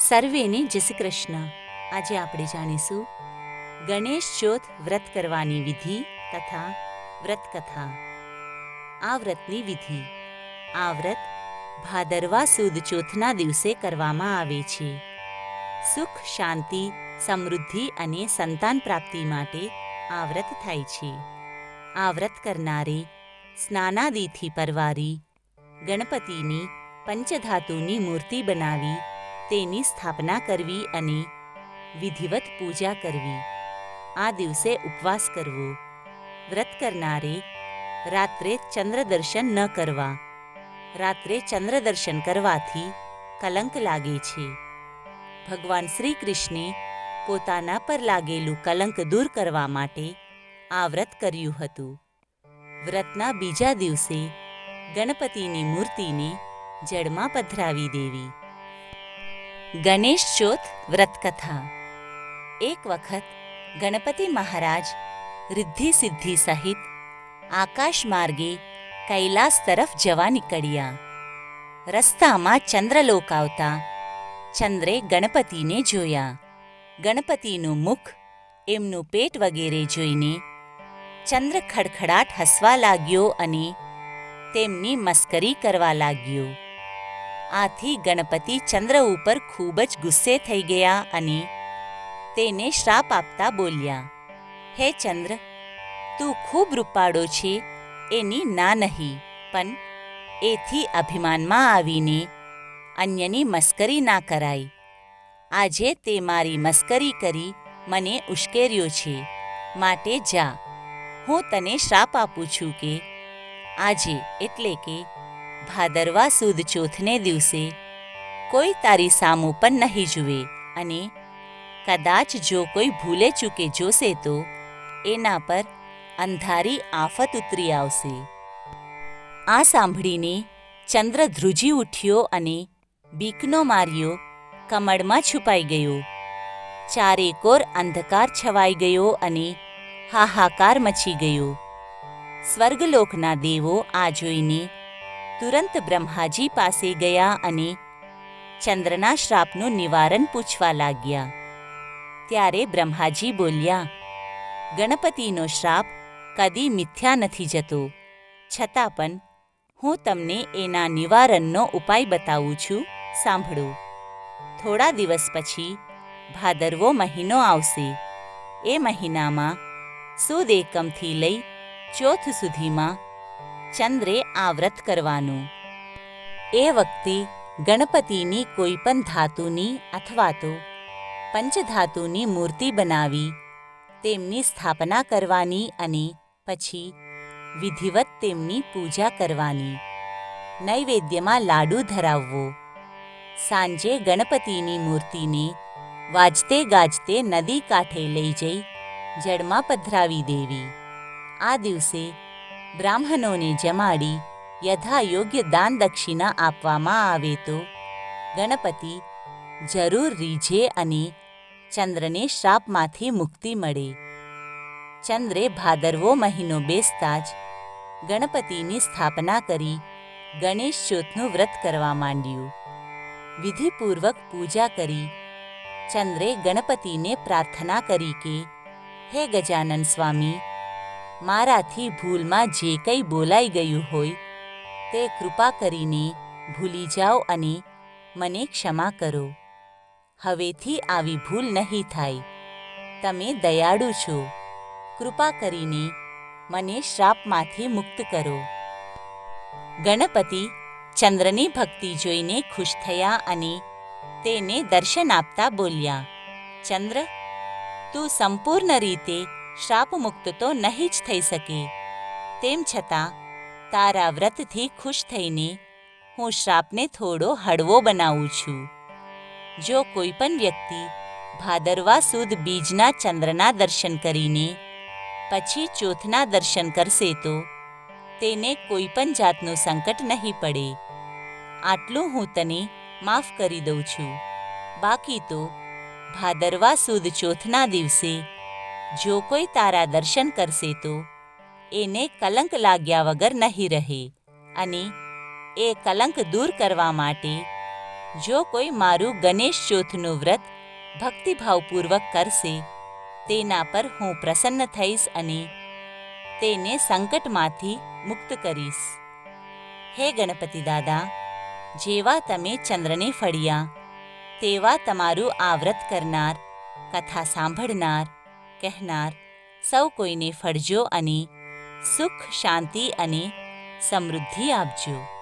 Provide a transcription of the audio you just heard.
સર્વેને જય શ્રી કૃષ્ણ. આજે આપણે જાણીશું ગણેશ ચોથ વ્રત કરવાની વિધિ તથા વ્રત કથા. આ વ્રતની વિધિ. આ વ્રત ભાદરવા સુદ ચોથના દિવસે કરવામાં આવે છે. સુખ, શાંતિ, સમૃદ્ધિ અને સંતાન પ્રાપ્તિ માટે આ વ્રત થાય છે. આ વ્રત કરનારે સ્નાનાદિથી પરવારી ગણપતિની પંચધાતુની મૂર્તિ બનાવી તેની સ્થાપના કરવી અને વિધિવત પૂજા કરવી. આ દિવસે ઉપવાસ કરવો. વ્રત કરનારે રાત્રે ચંદ્રદર્શન ન કરવા. રાત્રે ચંદ્રદર્શન કરવાથી કલંક લાગે છે. ભગવાન શ્રી કૃષ્ણે પોતાના પર લાગેલું કલંક દૂર કરવા માટે આ વ્રત કર્યું હતું. વ્રતના બીજા દિવસે ગણપતિની મૂર્તિને જળમાં પધરાવી દેવી. ગણેશ ચોથ વ્રત કથા. એક વખત ગણપતિ મહારાજ રિદ્ધિ સિદ્ધિ સહિત આકાશ માર્ગે કૈલાસ તરફ જવા નીકળ્યા. રસ્તામાં ચંદ્રલોક આવતા ચંદ્રે ગણપતિને જોયા. ગણપતિનું મુખ, એમનું પેટ વગેરે જોઈને ચંદ્ર ખડખડાટ હસવા લાગ્યો અને તેમની મસ્કરી કરવા લાગ્યો. આથી ગણપતિ ચંદ્ર ઉપર ખૂબ જ ગુસ્સે થઈ ગયા અને તેને શ્રાપ આપતા બોલ્યા, હે ચંદ્ર, તું ખૂબ રૂપાળો છે એની ના નહીં, પણ એથી અભિમાનમાં આવીને અન્યની મસ્કરી ના કરાય. આજે તે મારી મસ્કરી કરી મને ઉશ્કેર્યો છે, માટે જા. હું તને શ્રાપ આપું છું કે આજે એટલે કે ભાદરવા સુદ ચોથને દિવસે કોઈ તારી સામું પણ નહીં જુએ અને કદાચ જો કોઈ ભૂલે ચૂકે જોશે તો એના પર અંધારી આફત ઉતરી આવશે. આ સાંભળીને ચંદ્ર ધ્રુજી ઉઠ્યો અને બીકનો માર્યો કમળમાં છુપાઈ ગયો. ચારેકોર અંધકાર છવાઈ ગયો અને હાહાકાર મચી ગયો. સ્વર્ગલોકના દેવો આ જોઈને તુરંત બ્રહ્માજી પાસે ગયા અને ચંદ્રના શ્રાપનું નિવારણ પૂછવા લાગ્યા. ત્યારે બ્રહ્માજી બોલ્યા, ગણપતિનો શ્રાપ કદી મિથ્યા નથી જતો, છતાં પણ હું તમને એના નિવારણનો ઉપાય બતાવું છું, સાંભળો. થોડા દિવસ પછી ભાદરવો મહિનો આવશે. એ મહિનામાં સુદ એકમથી લઈ ચોથ સુધીમાં ચંદ્રે આ વ્રત કરવાનું. એ વખતે ગણપતિની કોઈ પણ ધાતુની અથવા તો પંચધાતુની મૂર્તિ બનાવી તેમની સ્થાપના કરવાની અને પછી વિધિવત તેમની પૂજા કરવાની. નૈવેદ્યમાં લાડુ ધરાવવો. સાંજે ગણપતિની મૂર્તિને વાજતે ગાજતે નદી કાંઠે લઈ જઈ જળમાં પધરાવી દેવી. આ દિવસે બ્રાહ્મણોને જમાડી યથાયોગ્ય દાન દક્ષિણા આપવામાં આવે તો ગણપતિ જરૂર રીઝે અને ચંદ્રને શ્રાપમાંથી મુક્તિ મળે. ચંદ્રે ભાદરવો મહિનો બેસતા જ ગણપતિની સ્થાપના કરી ગણેશ ચોથનું વ્રત કરવા માંડ્યું. વિધિપૂર્વક પૂજા કરી ચંદ્રે ગણપતિને પ્રાર્થના કરી કે, હે ગજાનન સ્વામી, મારાથી ભૂલમાં જે કંઈ બોલાઈ ગયું હોય તે કૃપા કરીને ભૂલી જાઓ અને મને ક્ષમા કરો. હવેથી આવી ભૂલ નહીં થાય. તમે દયાળુ છો, કૃપા કરીને મને શ્રાપમાંથી મુક્ત કરો. ગણપતિ ચંદ્રની ભક્તિ જોઈને ખુશ થયા અને તેને દર્શન આપતા બોલ્યા, ચંદ્ર, તું સંપૂર્ણ રીતે શ્રાપમુક્ત તો નહીં જ થઈ શકે. તેમ છતાં તારા વ્રતથી ખુશ થઈને હું શ્રાપને થોડો હળવો બનાવું છું. જો કોઈ પણ વ્યક્તિ ભાદરવા સુદ બીજના ચંદ્રના દર્શન કરીને પછી ચોથના દર્શન કરશે તો તેને કોઈ પણ જાતનું સંકટ નહીં પડે. આટલું હું તને માફ કરી દઉં છું. બાકી તો ભાદરવા સુદ ચોથના દિવસે જો કોઈ તારા દર્શન કરશે તો એને કલંક લાગ્યા વગર નહીં રહે અને એ કલંક દૂર કરવા માટે જો કોઈ મારું ગણેશ ચોથનું વ્રત ભક્તિભાવપૂર્વક કરશે તેના પર હું પ્રસન્ન થઈશ અને તેને સંકટમાંથી મુક્ત કરીશ. હે ગણપતિ દાદા, જેવા તમે ચંદ્રને ફળ્યા તેવા તમારું આ વ્રત કરનાર, કથા સાંભળનાર, કહેનાર સૌ કોઈને ફળજો અને સુખ, શાંતિ અને સમૃદ્ધિ આપજો.